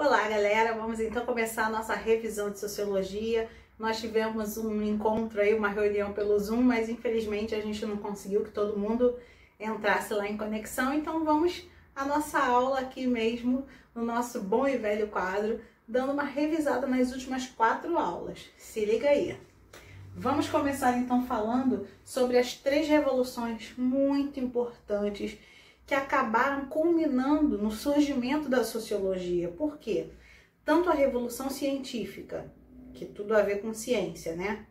Olá, galera! Vamos então começar a nossa revisão de Sociologia. Nós tivemos um encontro aí, uma reunião pelo Zoom, mas infelizmente a gente não conseguiu que todo mundo entrasse lá em conexão. Então vamos à nossa aula aqui mesmo, no nosso bom e velho quadro, dando uma revisada nas últimas 4 aulas. Se liga aí! Vamos começar então falando sobre as 3 revoluções muito importantes que acabaram culminando no surgimento da sociologia. Por quê? Tanto a Revolução Científica, que tudo a ver com ciência, né?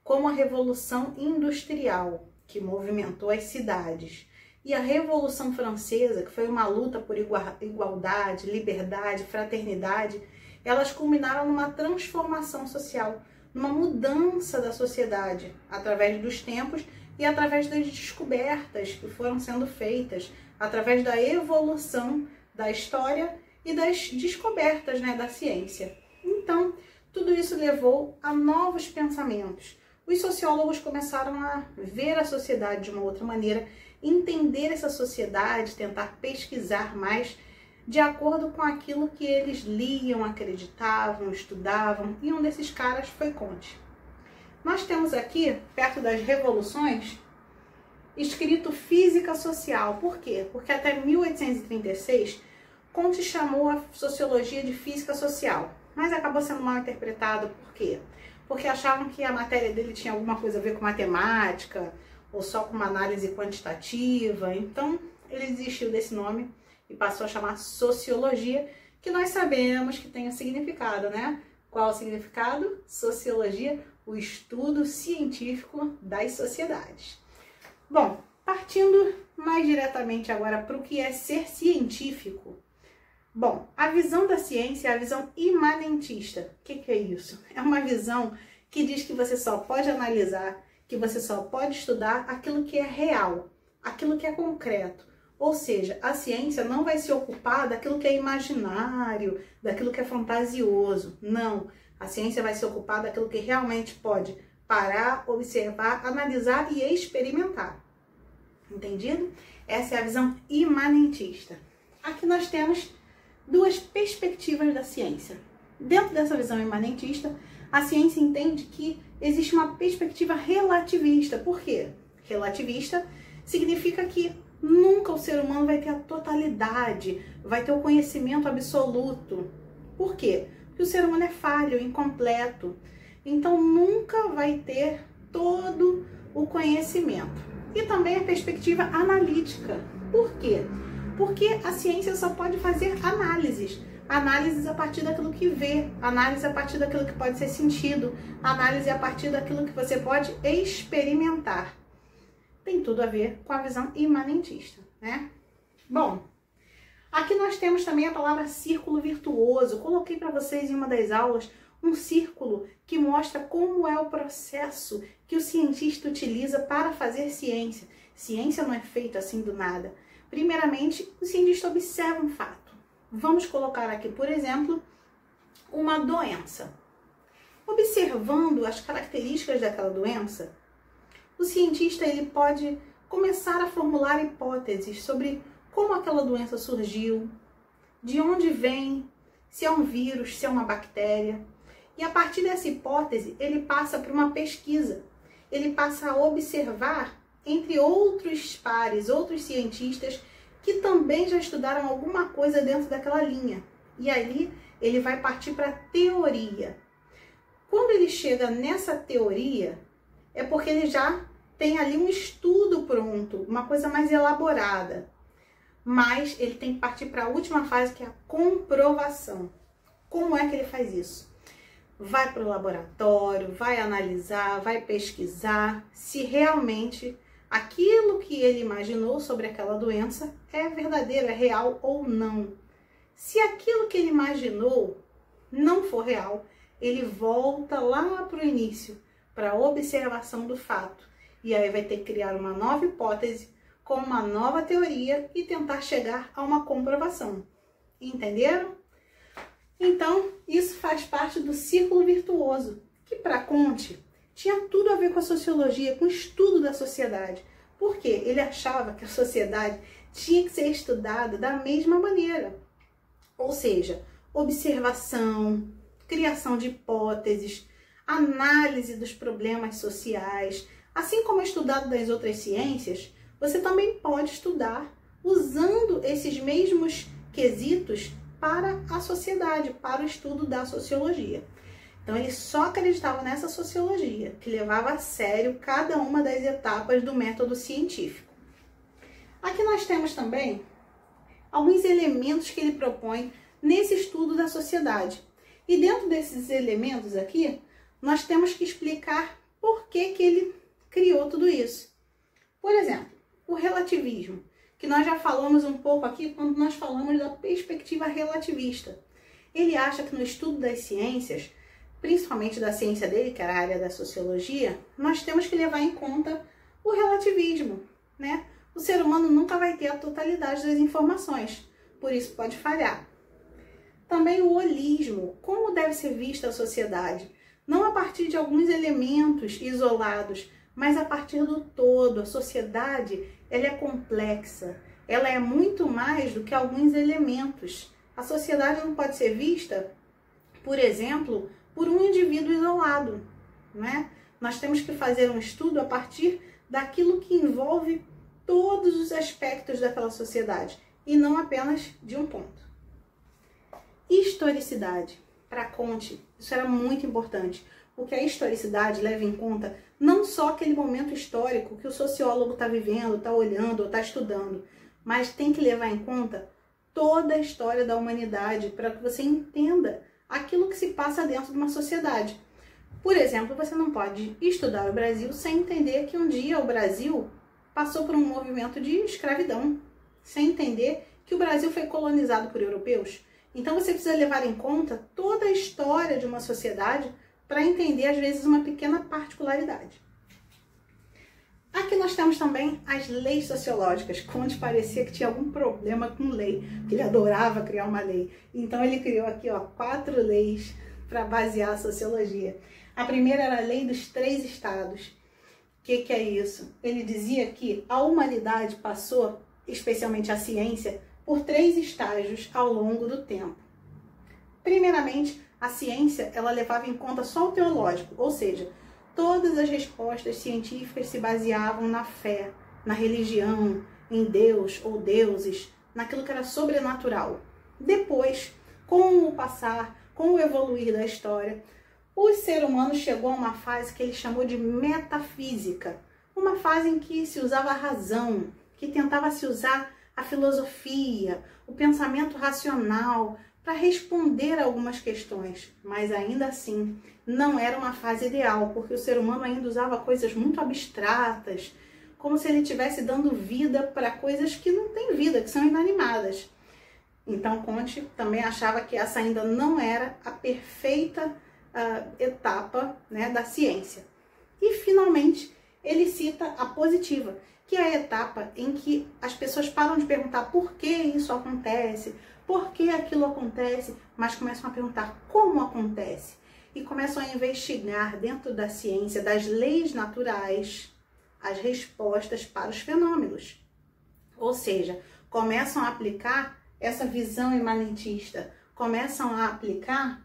Como a Revolução Industrial, que movimentou as cidades, e a Revolução Francesa, que foi uma luta por igualdade, liberdade, fraternidade, elas culminaram numa transformação social, numa mudança da sociedade, através dos tempos e através das descobertas que foram sendo feitas, através da evolução da história e das descobertas, né, da ciência. Então, tudo isso levou a novos pensamentos. Os sociólogos começaram a ver a sociedade de uma outra maneira, entender essa sociedade, tentar pesquisar mais de acordo com aquilo que eles liam, acreditavam, estudavam, e um desses caras foi Comte. Nós temos aqui, perto das revoluções, escrito física social. Por quê? Porque até 1836, Comte chamou a sociologia de física social, mas acabou sendo mal interpretado. Por quê? Porque achavam que a matéria dele tinha alguma coisa a ver com matemática, ou só com uma análise quantitativa. Então, ele desistiu desse nome e passou a chamar sociologia, que nós sabemos que tem um significado, né? Qual o significado? Sociologia, o estudo científico das sociedades. Bom, partindo mais diretamente agora para o que é ser científico. Bom, a visão da ciência é a visão imanentista. O que é isso? É uma visão que diz que você só pode analisar, que você só pode estudar aquilo que é real, aquilo que é concreto. Ou seja, a ciência não vai se ocupar daquilo que é imaginário, daquilo que é fantasioso. Não, a ciência vai se ocupar daquilo que realmente pode parar, observar, analisar e experimentar. Entendido? Essa é a visão imanentista. Aqui nós temos 2 perspectivas da ciência. Dentro dessa visão imanentista, a ciência entende que existe uma perspectiva relativista. Por quê? Relativista significa que nunca o ser humano vai ter a totalidade, vai ter o conhecimento absoluto. Por quê? Porque o ser humano é falho, incompleto. Então nunca vai ter todo o conhecimento. E também a perspectiva analítica. Por quê? Porque a ciência só pode fazer análises. Análises a partir daquilo que vê, análise a partir daquilo que pode ser sentido, análise a partir daquilo que você pode experimentar. Tem tudo a ver com a visão imanentista, né? Bom, aqui nós temos também a palavra círculo virtuoso. Coloquei para vocês em uma das aulas um círculo que mostra como é o processo que o cientista utiliza para fazer ciência. Ciência não é feita assim do nada. Primeiramente, o cientista observa um fato. Vamos colocar aqui, por exemplo, uma doença. Observando as características daquela doença, o cientista ele pode começar a formular hipóteses sobre como aquela doença surgiu, de onde vem, se é um vírus, se é uma bactéria. E a partir dessa hipótese, ele passa por uma pesquisa. Ele passa a observar entre outros pares, outros cientistas que também já estudaram alguma coisa dentro daquela linha. E ali ele vai partir para a teoria. Quando ele chega nessa teoria, é porque ele já tem ali um estudo pronto, uma coisa mais elaborada. Mas ele tem que partir para a última fase, que é a comprovação. Como é que ele faz isso? Vai para o laboratório, vai analisar, vai pesquisar se realmente aquilo que ele imaginou sobre aquela doença é verdadeiro, é real ou não. Se aquilo que ele imaginou não for real, ele volta lá para o início, para a observação do fato. E aí vai ter que criar uma nova hipótese com uma nova teoria e tentar chegar a uma comprovação. Entenderam? Então, isso faz parte do círculo virtuoso, que para Comte tinha tudo a ver com a sociologia, com o estudo da sociedade. Por quê? Ele achava que a sociedade tinha que ser estudada da mesma maneira. Ou seja, observação, criação de hipóteses, análise dos problemas sociais. Assim como é estudado das outras ciências, você também pode estudar usando esses mesmos quesitos para a sociedade, para o estudo da sociologia. Então, ele só acreditava nessa sociologia, que levava a sério cada uma das etapas do método científico. Aqui nós temos também alguns elementos que ele propõe nesse estudo da sociedade. E dentro desses elementos aqui, nós temos que explicar por que ele criou tudo isso. Por exemplo, o relativismo, que nós já falamos um pouco aqui quando nós falamos da perspectiva relativista. Ele acha que no estudo das ciências, principalmente da ciência dele, que era a área da sociologia, nós temos que levar em conta o relativismo, né? O ser humano nunca vai ter a totalidade das informações, por isso pode falhar. Também o holismo, como deve ser vista a sociedade, não a partir de alguns elementos isolados, mas a partir do todo. A sociedade, ela é complexa, ela é muito mais do que alguns elementos. A sociedade não pode ser vista, por exemplo, por um indivíduo isolado, né? Nós temos que fazer um estudo a partir daquilo que envolve todos os aspectos daquela sociedade e não apenas de um ponto. Historicidade. Para Comte, isso era muito importante, porque a historicidade leva em conta não só aquele momento histórico que o sociólogo está vivendo, está olhando ou está estudando, mas tem que levar em conta toda a história da humanidade para que você entenda aquilo que se passa dentro de uma sociedade. Por exemplo, você não pode estudar o Brasil sem entender que um dia o Brasil passou por um movimento de escravidão, sem entender que o Brasil foi colonizado por europeus. Então você precisa levar em conta toda a história de uma sociedade para entender, às vezes, uma pequena particularidade. Aqui nós temos também as leis sociológicas. Comte parecia que tinha algum problema com lei, porque ele adorava criar uma lei. Então ele criou aqui 4 leis para basear a sociologia. A primeira era a lei dos 3 estados. O que é isso? Ele dizia que a humanidade passou, especialmente a ciência, por 3 estágios ao longo do tempo. Primeiramente, a ciência ela levava em conta só o teológico, ou seja, todas as respostas científicas se baseavam na fé, na religião, em Deus ou deuses, naquilo que era sobrenatural. Depois, com o passar, com o evoluir da história, o ser humano chegou a uma fase que ele chamou de metafísica, uma fase em que se usava a razão, que tentava se usar a filosofia, o pensamento racional para responder a algumas questões, mas ainda assim não era uma fase ideal, porque o ser humano ainda usava coisas muito abstratas, como se ele estivesse dando vida para coisas que não têm vida, que são inanimadas. Então Comte também achava que essa ainda não era a perfeita etapa, né, da ciência. E finalmente ele cita a positiva, que é a etapa em que as pessoas param de perguntar por que isso acontece, por que aquilo acontece, mas começam a perguntar como acontece. E começam a investigar dentro da ciência, das leis naturais, as respostas para os fenômenos. Ou seja, começam a aplicar essa visão imanentista, começam a aplicar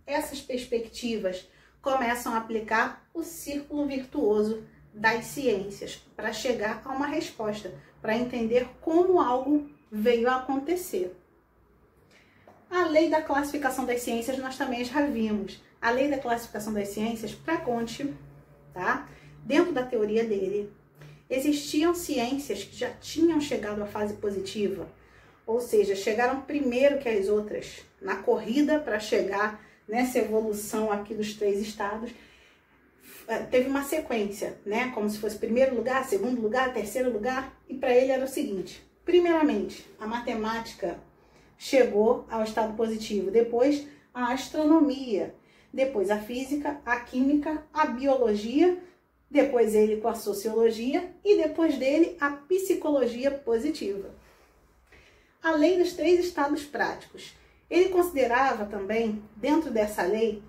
essas perspectivas, começam a aplicar o círculo virtuoso das ciências para chegar a uma resposta, para entender como algo veio a acontecer. A lei da classificação das ciências nós também já vimos. A lei da classificação das ciências, para Comte, tá? Dentro da teoria dele, existiam ciências que já tinham chegado à fase positiva, ou seja, chegaram primeiro que as outras na corrida para chegar nessa evolução aqui dos 3 estados. Teve uma sequência, né? Como se fosse primeiro lugar, segundo lugar, terceiro lugar. E para ele era o seguinte: primeiramente, a matemática chegou ao estado positivo, depois a astronomia, depois a física, a química, a biologia, depois ele com a sociologia e depois dele a psicologia positiva. A lei dos 3 estados práticos. Ele considerava também, dentro dessa lei,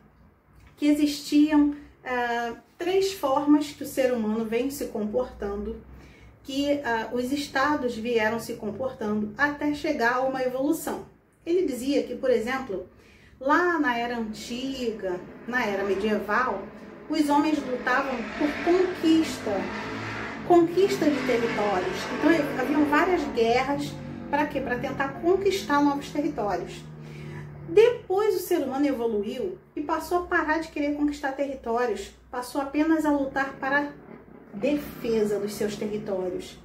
que existiam 3 formas que o ser humano vem se comportando, que os estados vieram se comportando até chegar a uma evolução. Ele dizia que, por exemplo, Lá na era antiga, na era medieval, os homens lutavam por conquista de territórios. Então haviam várias guerras, para quê? Para tentar conquistar novos territórios. Depois o ser humano evoluiu e passou a parar de querer conquistar territórios, passou apenas a lutar para a defesa dos seus territórios.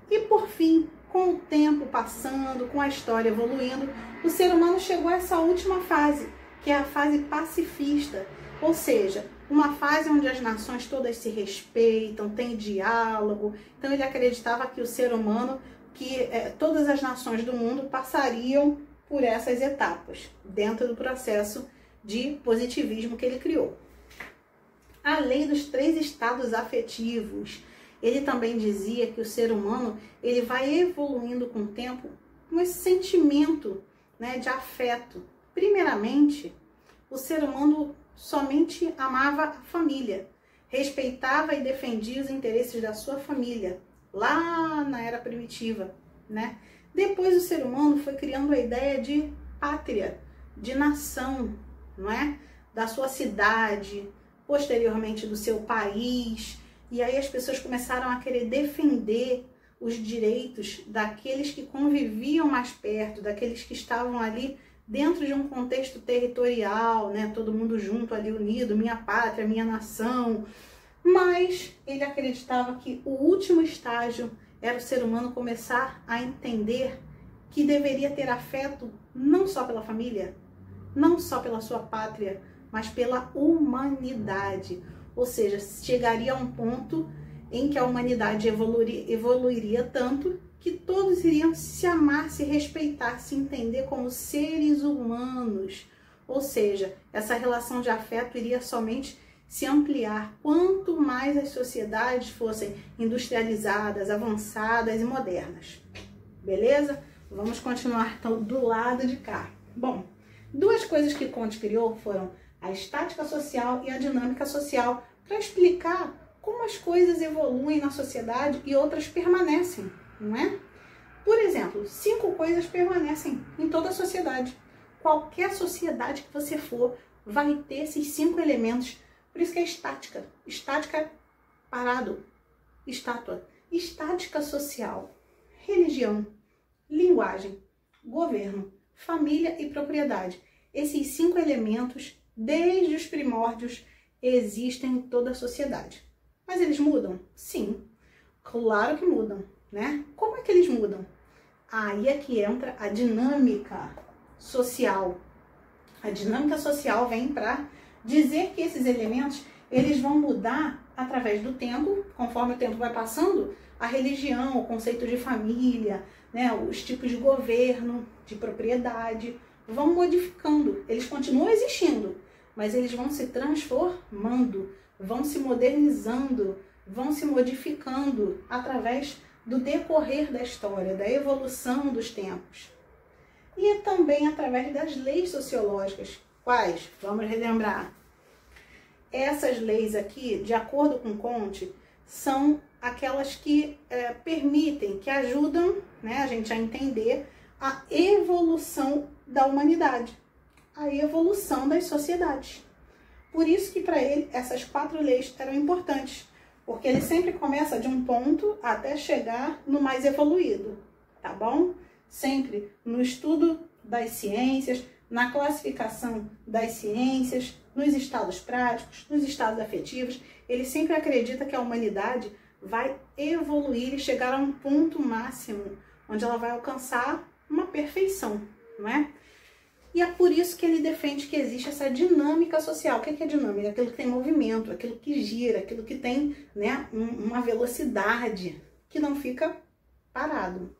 E por fim, com o tempo passando, com a história evoluindo, o ser humano chegou a essa última fase, que é a fase pacifista, ou seja, uma fase onde as nações todas se respeitam, tem diálogo. Então ele acreditava que o ser humano, todas as nações do mundo passariam por essas etapas, dentro do processo de positivismo que ele criou. A lei dos 3 estados afetivos. Ele também dizia que o ser humano ele vai evoluindo com o tempo com esse sentimento, né, de afeto. Primeiramente, o ser humano somente amava a família, respeitava e defendia os interesses da sua família, lá na era primitiva, né? Depois o ser humano foi criando a ideia de pátria, de nação, não é? Da sua cidade, posteriormente do seu país. E aí as pessoas começaram a querer defender os direitos daqueles que conviviam mais perto, daqueles que estavam ali dentro de um contexto territorial, né? Todo mundo junto ali unido, minha pátria, minha nação. Mas ele acreditava que o último estágio era o ser humano começar a entender que deveria ter afeto não só pela família, não só pela sua pátria, mas pela humanidade. Ou seja, chegaria a um ponto em que a humanidade evoluiria tanto que todos iriam se amar, se respeitar, se entender como seres humanos. Ou seja, essa relação de afeto iria somente se ampliar quanto mais as sociedades fossem industrializadas, avançadas e modernas. Beleza? Vamos continuar então do lado de cá. Bom, 2 coisas que Comte criou foram a estática social e a dinâmica social, para explicar como as coisas evoluem na sociedade e outras permanecem, não é? Por exemplo, 5 coisas permanecem em toda a sociedade. Qualquer sociedade que você for vai ter esses 5 elementos. Por isso que é estática. Estática é parado. Estátua. Estática social. Religião. Linguagem. Governo. Família e propriedade. Esses 5 elementos, desde os primórdios, existem em toda a sociedade. Mas eles mudam? Sim. Claro que mudam, né? Como é que eles mudam? Aí é que entra a dinâmica social. A dinâmica social vem para dizer que esses elementos eles vão mudar através do tempo, conforme o tempo vai passando, a religião, o conceito de família, né, os tipos de governo, de propriedade, vão modificando. Eles continuam existindo, mas eles vão se transformando, vão se modernizando, vão se modificando através do decorrer da história, da evolução dos tempos. E também através das leis sociológicas. Quais? Vamos relembrar. Essas leis aqui, de acordo com Comte, são aquelas que permitem, que ajudam, né, a gente a entender a evolução da humanidade, a evolução das sociedades. Por isso que para ele essas 4 leis eram importantes, porque ele sempre começa de um ponto até chegar no mais evoluído, tá bom? Sempre no estudo das ciências, na classificação das ciências, nos estados práticos, nos estados afetivos, ele sempre acredita que a humanidade vai evoluir e chegar a um ponto máximo, onde ela vai alcançar uma perfeição, não é? E é por isso que ele defende que existe essa dinâmica social. O que é dinâmica? Aquilo que tem movimento, aquilo que gira, aquilo que tem, né, uma velocidade, que não fica parado.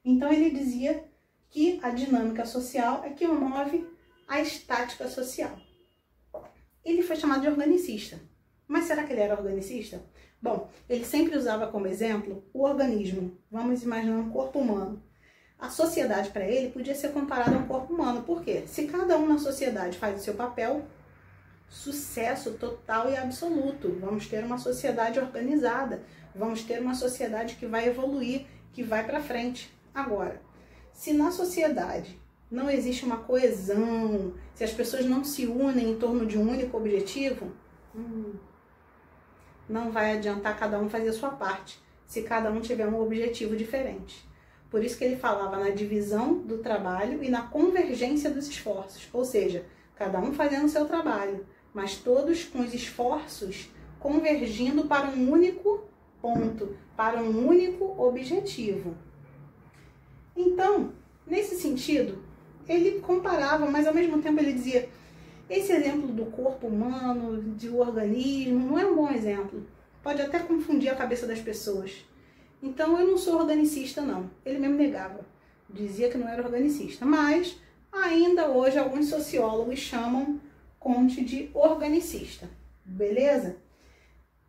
Então ele dizia que a dinâmica social é que move a estática social. Ele foi chamado de organicista. Mas será que ele era organicista? Bom, ele sempre usava como exemplo o organismo. Vamos imaginar um corpo humano. A sociedade para ele podia ser comparada a um corpo humano. Por quê? Se cada um na sociedade faz o seu papel, sucesso total e absoluto. Vamos ter uma sociedade organizada. Vamos ter uma sociedade que vai evoluir, que vai para frente. Agora, se na sociedade não existe uma coesão, se as pessoas não se unem em torno de um único objetivo, não vai adiantar cada um fazer a sua parte, se cada um tiver um objetivo diferente. Por isso que ele falava na divisão do trabalho e na convergência dos esforços, ou seja, cada um fazendo o seu trabalho, mas todos com os esforços convergindo para um único ponto, para um único objetivo. Então, nesse sentido, ele comparava, mas ao mesmo tempo ele dizia, esse exemplo do corpo humano, do organismo, não é um bom exemplo. Pode até confundir a cabeça das pessoas. Então, eu não sou organicista, não. Ele mesmo negava. Dizia que não era organicista. Mas, ainda hoje, alguns sociólogos chamam Comte de organicista. Beleza?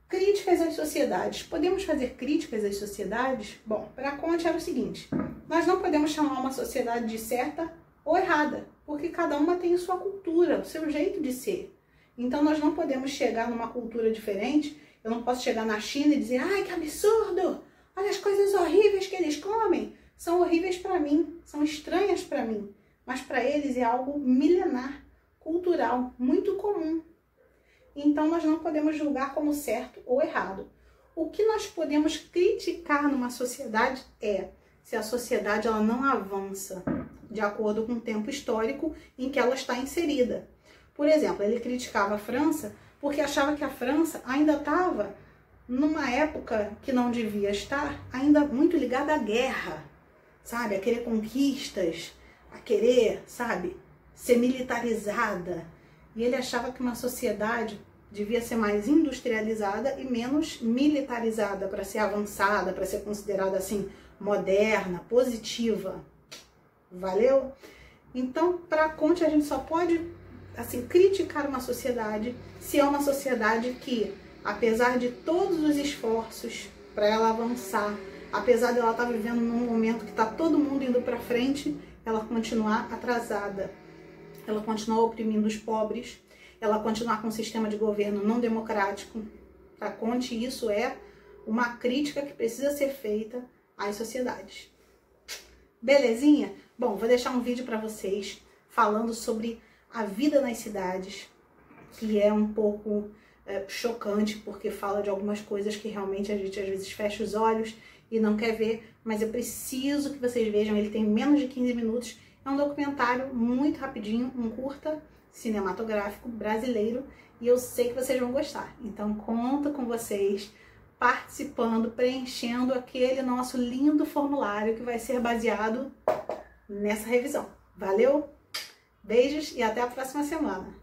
Críticas às sociedades. Podemos fazer críticas às sociedades? Bom, para Comte era o seguinte. Nós não podemos chamar uma sociedade de certa ou errada, porque cada uma tem a sua cultura, o seu jeito de ser. Então nós não podemos chegar numa cultura diferente, eu não posso chegar na China e dizer, ai que absurdo, olha as coisas horríveis que eles comem, são horríveis para mim, são estranhas para mim, mas para eles é algo milenar, cultural, muito comum. Então nós não podemos julgar como certo ou errado. O que nós podemos criticar numa sociedade é se a sociedade ela não avança de acordo com o tempo histórico em que ela está inserida. Por exemplo, ele criticava a França porque achava que a França ainda estava numa época que não devia estar, ainda muito ligada à guerra, sabe? A querer conquistas, a querer, sabe, ser militarizada. E ele achava que uma sociedade devia ser mais industrializada e menos militarizada para ser avançada, para ser considerada assim moderna, positiva. Valeu? Então, para Comte, a gente só pode assim criticar uma sociedade se é uma sociedade que, apesar de todos os esforços para ela avançar, apesar de ela estar vivendo num momento que está todo mundo indo para frente, ela continuar atrasada, ela continuar oprimindo os pobres, ela continuar com um sistema de governo não democrático. Para Comte, isso é uma crítica que precisa ser feita às sociedades. Belezinha? Bom, vou deixar um vídeo para vocês falando sobre a vida nas cidades, que é um pouco chocante, porque fala de algumas coisas que realmente a gente às vezes fecha os olhos e não quer ver, mas eu preciso que vocês vejam, ele tem menos de 15 minutos, é um documentário muito rapidinho, um curta cinematográfico brasileiro, e eu sei que vocês vão gostar. Então conto com vocês participando, preenchendo aquele nosso lindo formulário que vai ser baseado nessa revisão. Valeu? Beijos e até a próxima semana.